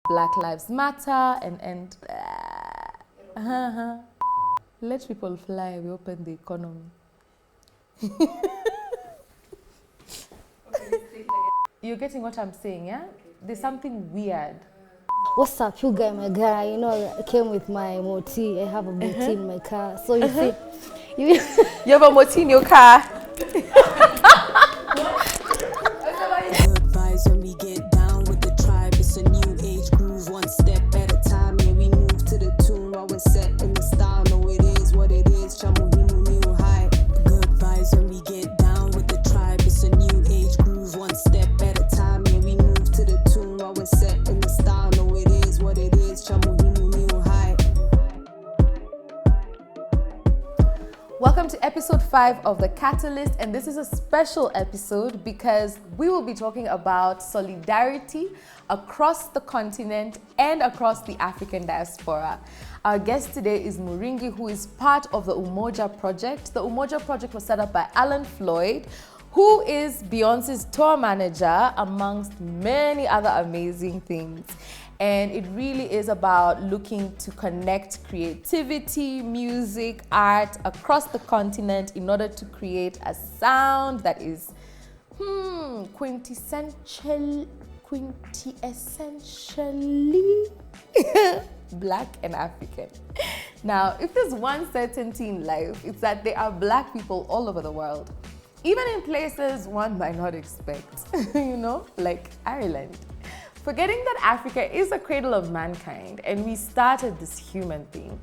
Black Lives Matter and end. Let people fly, we open the economy. You're getting what I'm saying, yeah? There's something weird. What's up, you guy, my guy? You know, I came with my moti. I have a moti in my car. So you see, you have a moti in your car. Good vibes when we get down with the tribe. It's a new age groove, one step at a time. Yeah, we move to the tune while we're set in the style. No, it is what it is. Chamuhimu new high. Good vibes when we get down with the tribe. It's a new age groove, one step at a time. Yeah, we move to the tune while we're set in the style. No, it is what it is. Chamuhimu new high. Welcome to episode 5 of The Catalyst, and this is a special episode because we will be talking about solidarity across the continent and across the African diaspora. Our guest today is Muringi, who is part of the Umoja Project. The Umoja Project was set up by Alan Floyd, who is Beyonce's tour manager, amongst many other amazing things. And it really is about looking to connect creativity, music, art across the continent in order to create a sound that is quintessentially Black and African. Now, if there's one certainty in life, it's that there are Black people all over the world, even in places one might not expect, like Ireland. Forgetting that Africa is the cradle of mankind and we started this human thing,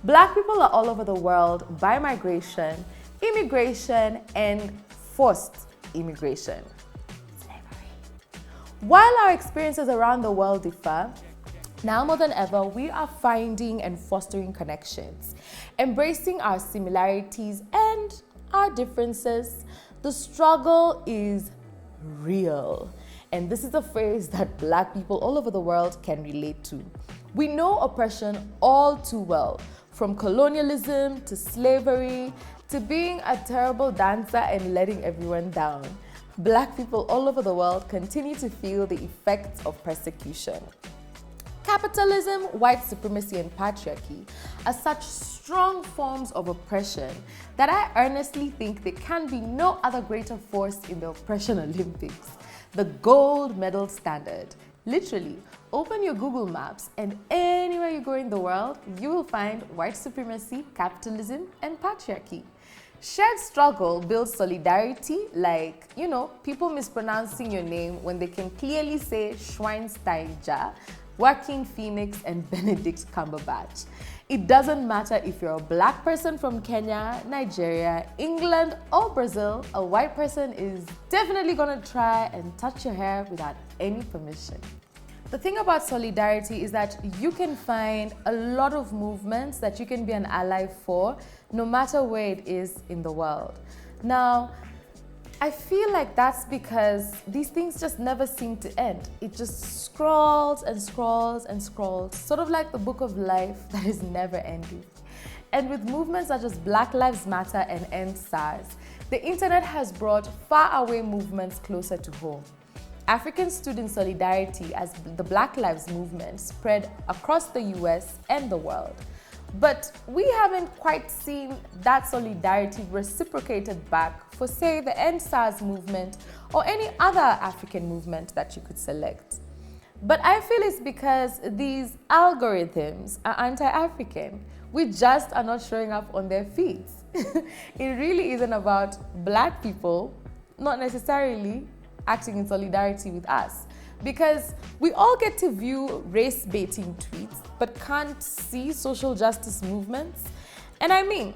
Black people are all over the world by migration, immigration, and forced immigration. Slavery. While our experiences around the world differ, now more than ever, we are finding and fostering connections, embracing our similarities and our differences. The struggle is real. And this is a phrase that Black people all over the world can relate to. We know oppression all too well, from colonialism to slavery to being a terrible dancer and letting everyone down. Black people all over the world continue to feel the effects of persecution. Capitalism, white supremacy, and patriarchy are such strong forms of oppression that I earnestly think there can be no other greater force in the oppression Olympics. The gold medal standard. Literally, open your Google Maps and anywhere you go in the world, you will find white supremacy, capitalism, and patriarchy. Shared struggle builds solidarity, like, people mispronouncing your name when they can clearly say Schweinsteiger, Joaquin Phoenix, and Benedict Cumberbatch. It doesn't matter if you're a Black person from Kenya, Nigeria, England, or Brazil, a white person is definitely gonna try and touch your hair without any permission. The thing about solidarity is that you can find a lot of movements that you can be an ally for, no matter where it is in the world. Now, I feel like that's because these things just never seem to end. It just scrolls and scrolls and scrolls, sort of like the book of life that is never ending. And with movements such as Black Lives Matter and End SARS, the internet has brought faraway movements closer to home. Africans stood in solidarity as the Black Lives movement spread across the US and the world. But we haven't quite seen that solidarity reciprocated back for, say, the End SARS movement or any other African movement that you could select. But I feel it's because these algorithms are anti-African. We just are not showing up on their feeds. It really isn't about Black people, not necessarily acting in solidarity with us. Because we all get to view race-baiting tweets, but can't see social justice movements. And I mean,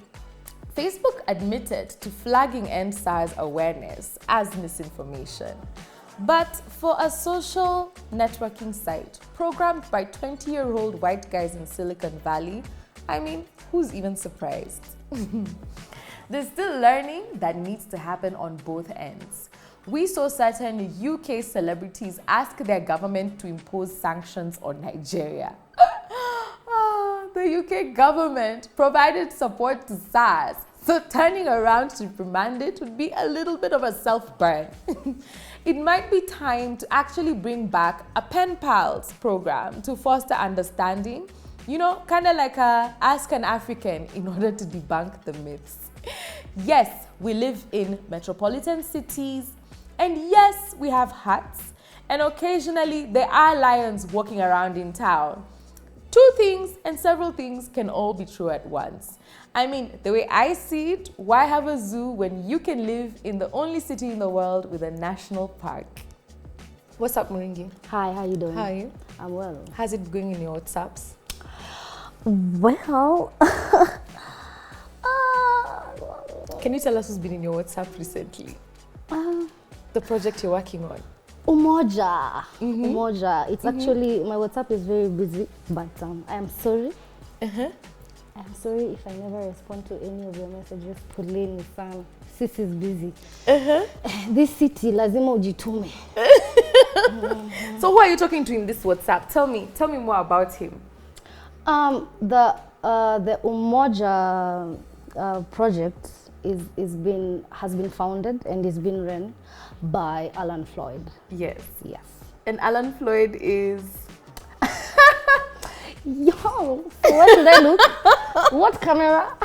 Facebook admitted to flagging End SARS awareness as misinformation. But for a social networking site programmed by 20-year-old white guys in Silicon Valley, I mean, who's even surprised? There's still learning that needs to happen on both ends. We saw certain UK celebrities ask their government to impose sanctions on Nigeria. The UK government provided support to SARS So turning around to reprimand it would be a little bit of a self-burn. It might be time to actually bring back a pen pals program to foster understanding, kind of like a Ask an African in order to debunk the myths. Yes, we live in metropolitan cities, and yes, we have huts, and occasionally there are lions walking around in town. Two things and several things can all be true at once. I mean, the way I see it, why have a zoo when you can live in the only city in the world with a national park? What's up, Muringi? Hi, how you doing? How are you? I'm well. How's it going in your WhatsApps? Well, Can you tell us who's been in your WhatsApp recently? The project you're working on. Umoja. Umoja. It's actually, my WhatsApp is very busy, but I am sorry. I'm sorry if I never respond to any of your messages. Poleni sana. Sis is busy. This city, lazima ujitume. So who are you talking to in this WhatsApp? Tell me more about him. The Umoja project has been founded and is being run by Alan Floyd. Yes. Yes. And Alan Floyd is... Yo, so where should I look? What camera?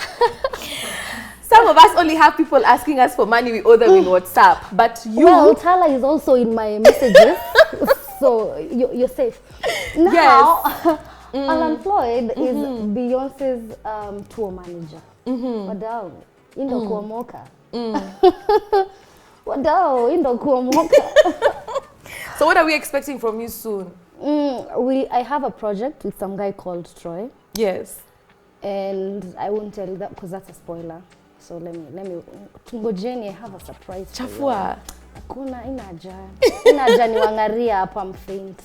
Some of us only have people asking us for money, we owe them in WhatsApp. But you... Well, Tala is also in my messages, so you're safe. Now, Yes. Alan Floyd is Beyonce's tour manager. Wadau, indo kuomoka. Wadau, indo kuomoka. So what are we expecting from you soon? I have a project with some guy called Troy. Yes. And I won't tell you that because that's a spoiler. So let me tungojeni, I have a surprise for you. Chafua. Hakuna inaja niwangaria hapa, I'm faint.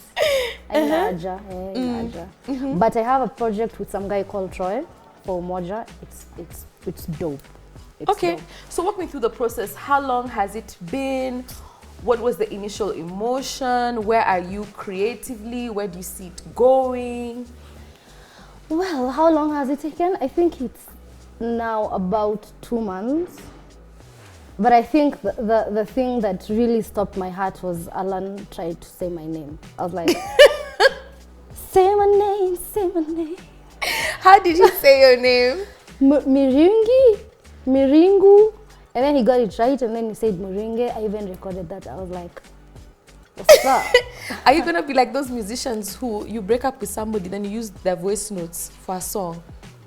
Inaja. But I have a project with some guy called Troy for Umoja. It's dope. It's Okay. dope. So walk me through the process. How long has it been? What was the initial emotion? Where are you creatively? Where do you see it going? Well, how long has it taken? I think it's now about 2 months. But I think the thing that really stopped my heart was Alan tried to say my name. I was like, say my name, say my name. How did he say your name? Muringi, Miringu. And then he got it right, and then he said Muringi. I even recorded that. I was like, what's up? Are you gonna be like those musicians who you break up with somebody, then you use their voice notes for a song?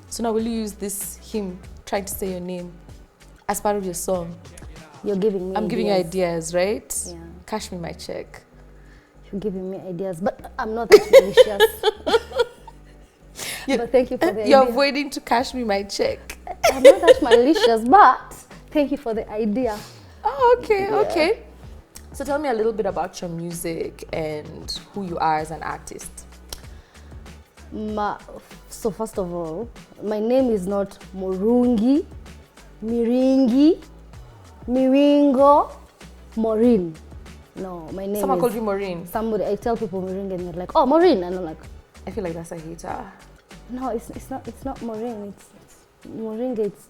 So now will you use him trying to say your name as part of your song? You're giving me I'm giving you ideas, right? Yeah. Cash me my check. You're giving me ideas, but I'm not that malicious. But thank you for the idea. You're avoiding to cash me my check. I'm not that malicious, but thank you for the idea. Oh, okay, Yeah. okay. So tell me a little bit about your music and who you are as an artist. So first of all, my name is not Muringi, Miringi, Miringo, Maureen. No, my name Someone is... called you Maureen. Somebody, I tell people Muringi and they're like, oh, Maureen. And I'm like, I feel like that's a hater. no, it's not Maureen. It's Muringi. It's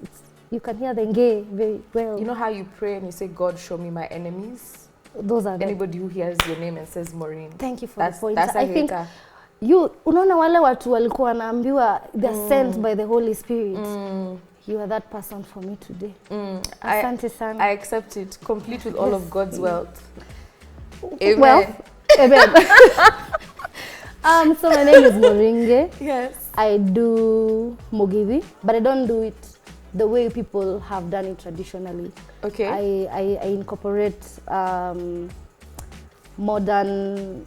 you can hear the nge very well. You know how you pray and you say, God, show me my enemies? Those are Anybody who hears your name and says Maureen. Thank you for That's the point. a I think hater. unaona wale watu walikuwa wanaambiwa they're sent by the Holy Spirit. You are that person for me today. Asante sana. I accept it, complete with all of God's wealth. Amen. Well, amen. So my name is Muringi. Yes. I do Mugithi, but I don't do it the way people have done it traditionally. Okay. I incorporate modern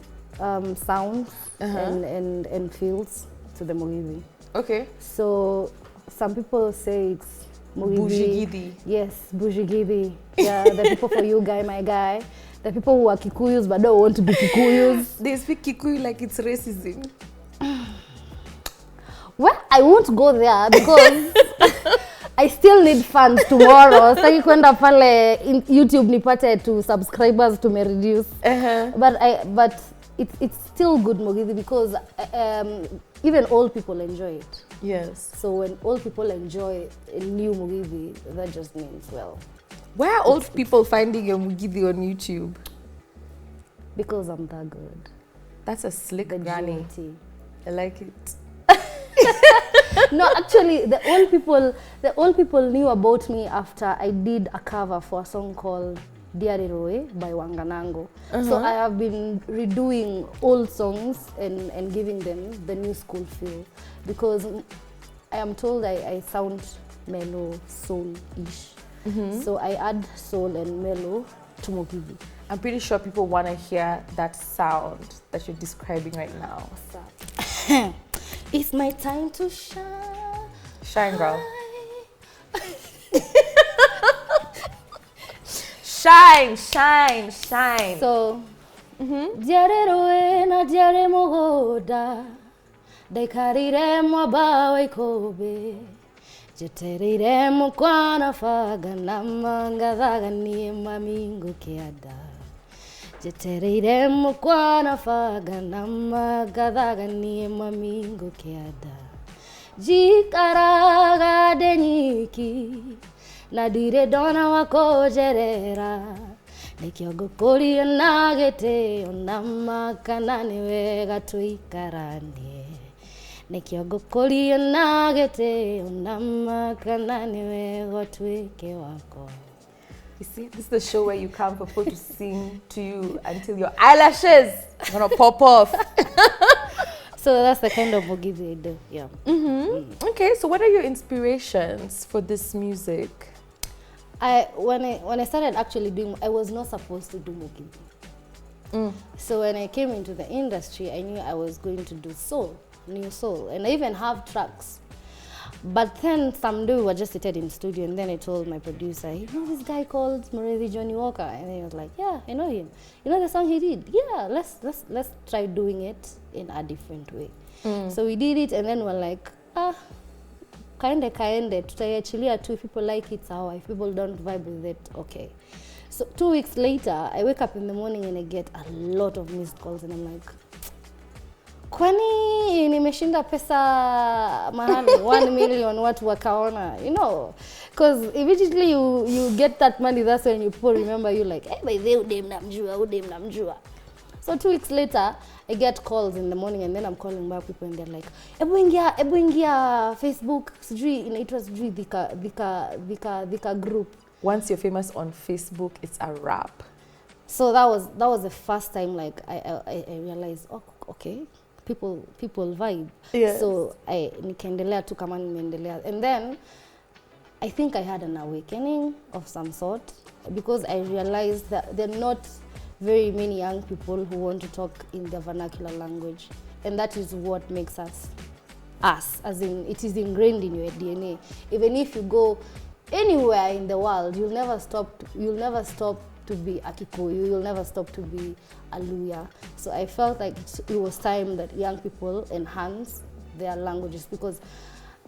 sounds and feels to the Mugithi. Okay. So some people say it's Mugithi. Bujigidi. Yes, Bujigidi. Yeah, the people for you guy, my guy. The people who are Kikuyus but don't want to be Kikuyus. They speak Kikuyu like it's racism. Well, I won't go there because I still need funds tomorrow. Saki kwenda pale YouTube nipate to subscribers to me reduce. But it's still good Mugithi because even old people enjoy it. Yes. So when old people enjoy a new Mugithi, that just means, well, Where are old people finding your Mugithi on YouTube? because I'm that good. That's a slick The granny. GOT. I like it. No, actually, the old people knew about me after I did a cover for a song called Diari Roe by Wanganango. So I have been redoing old songs and giving them the new school feel, because I am told I sound mellow, soul-ish. So I add soul and mellow to Mugithi. I'm pretty sure people want to hear that sound that you're describing right now. What's up? It's my time to shine. Shine, girl. Shine, shine, shine. So, Diare roe na diare mogoda, Dekarire mwabawe kobe, Jeterire mkwana faga na mangadhaga ni mamingo kiada. Jeterire mkwana faga na mangadhaga ni mamingo kiada. Jikaraga denyiki, nadire dona wako jerera. Nikiogo kori nagete onama kanani wega tuikaranie. Nikiogo kori nagete onama kanani wega tuike wako. You see, this is the show where you come for people to sing to you until your eyelashes are gonna pop off. So that's the kind of Mugithi I do, yeah. Okay, so what are your inspirations for this music? When I started actually doing, I was not supposed to do Mugithi. So when I came into the industry, I knew I was going to do soul, new soul, and I even have tracks. But then someday we were just seated in the studio, and then I told my producer, you know this guy called Muringi Johnny Walker? And he was like, yeah, I know him. You know the song he did? Yeah, let's try doing it in a different way. So we did it, and then we're like, kaende tutaiachilia tu, if people like it sawa, if people don't vibe with it, okay. So 2 weeks later, I wake up in the morning and I get a lot of missed calls, and I'm like, kwani nimeshinda pesa mahali 1 million watu wakaona, you know, because immediately you get that money, that's when you people remember you, like, hey, by the udem namjua. So 2 weeks later, I get calls in the morning, and then I'm calling back people, and they're like, ebu ingia Facebook, sijui inaitwa sijui dhika group. Once you're famous on Facebook, it's a wrap. So that was the first time, like, I realized, oh, okay, people vibe. Yes. So I nikaendelea tu kama nimeendelea, and then I think I had an awakening of some sort, because I realized that there are not very many young people who want to talk in their vernacular language, and that is what makes us, as in it is ingrained in your DNA. Even if you go anywhere in the world, you'll never stop to be a Kikuyu, you'll never stop to be a Luya. So I felt like it was time that young people enhance their languages, because,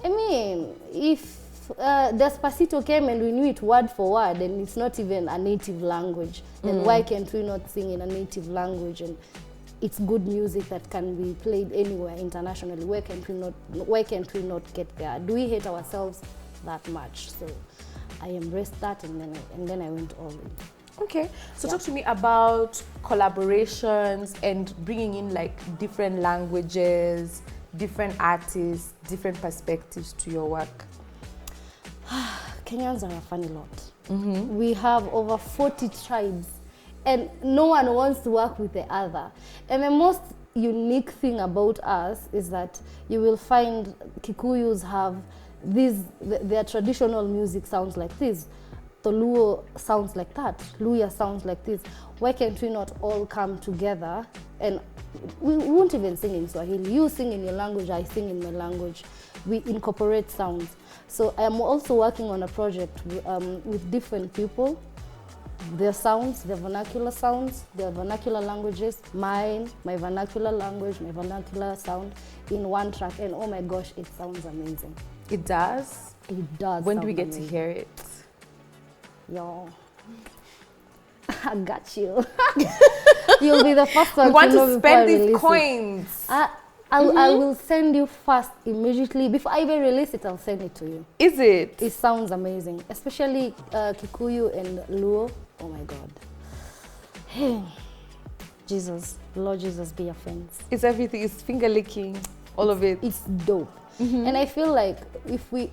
I mean, if Despacito came and we knew it word for word, and it's not even a native language, then why can't we not sing in a native language, and it's good music that can be played anywhere internationally? Why can't we not get there? Do we hate ourselves that much? So I embraced that, and then I went all in. Okay, so talk to me about collaborations and bringing in like different languages, different artists, different perspectives to your work. Kenyans are a funny lot. We have over 40 tribes, and no one wants to work with the other. And the most unique thing about us is that you will find Kikuyus have their traditional music sounds like this. Toluo sounds like that. Luya sounds like this. Why can't we not all come together? And we won't even sing in Swahili. You sing in your language, I sing in my language. We incorporate sounds. So I am also working on a project with different people. Their sounds, their vernacular sounds, their vernacular languages, my vernacular language, my vernacular sound in one track. And oh my gosh, it sounds amazing. It does? It does. When do we get to hear it? Yo, I got you. You'll be the first one We want to know to before I spend these release coins. I will send you first immediately. Before I even release it, I'll send it to you. Is it? It sounds amazing, especially Kikuyu and Luo. Oh my God. Hey, Jesus, Lord Jesus, be your friends. It's everything. It's finger licking, all of it. It's dope. And I feel like if we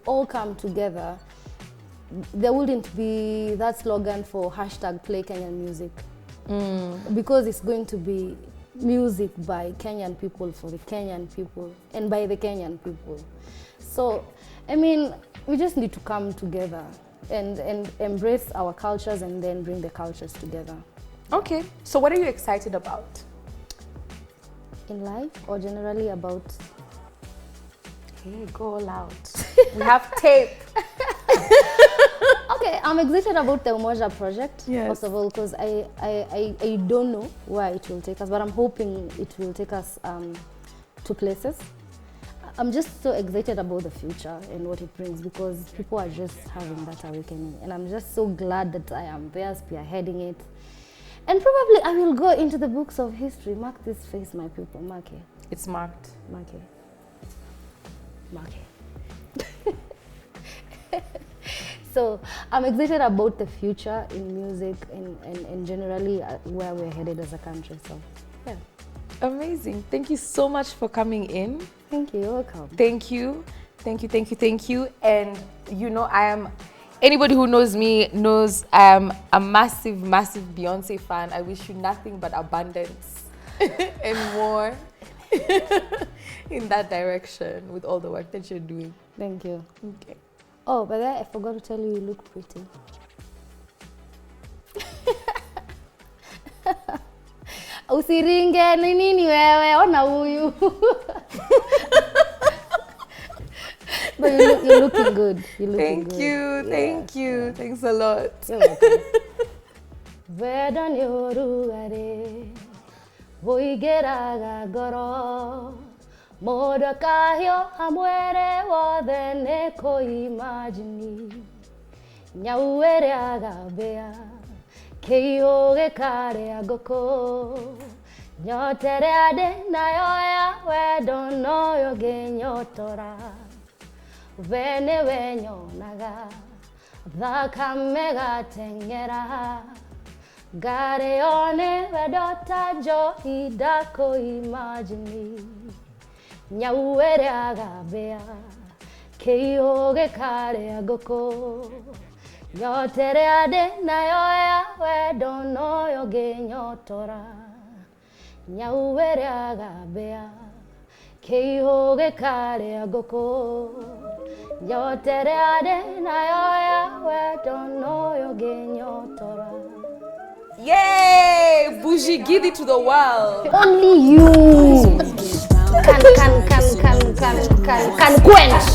all come together, there wouldn't be that slogan for hashtag play Kenyan music. Because it's going to be music by Kenyan people for the Kenyan people and by the Kenyan people. So, I mean, we just need to come together and embrace our cultures and then bring the cultures together. Okay, so what are you excited about? In life or generally about? Hey, go all out. We have tape. Okay, I'm excited about the Umoja Project, Yes. first of all, because I don't know where it will take us, but I'm hoping it will take us to places. I'm just so excited about the future and what it brings, because people are just having that awakening. And I'm just so glad that I am there spearheading it. And probably I will go into the books of history. Mark this face, my people. Mark it. It's marked. Mark it. Mark it. So I'm excited about the future in music and generally where we're headed as a country. So, yeah. Amazing. Thank you so much for coming in. Thank you. You're welcome. Thank you. Thank you, thank you, thank you. And you know, anybody who knows me knows I am a massive, massive Beyonce fan. I wish you nothing but abundance and more in that direction with all the work that you're doing. Thank you. Okay. Oh, by the way, I forgot to tell you, you look pretty. Usiringe ni nini wewe, ona huyu. But you're looking good. You're looking Thank good. you, thank you. Yeah. Thanks a lot. You're welcome. Veda nyorugare, voigeraga goro. Moda kahio hamwere wothe neko imagine. Nyauere agabea, keio gekare agoko. Nyotere ade na yoya wedo no yoge nyotora. Vene wenyo naga, thakame gatengera. Gare one vedota jo idako imagine. Nyauere agabea, keio gekare agoko. Nyotere ade na yoya wedo no yoge nyotora. Nyauere agabea, keio gekare agoko. Nyotere ade na yoya wedo no yoge nyotora. Yay! Bougie Giddy to the world. Only you can quench.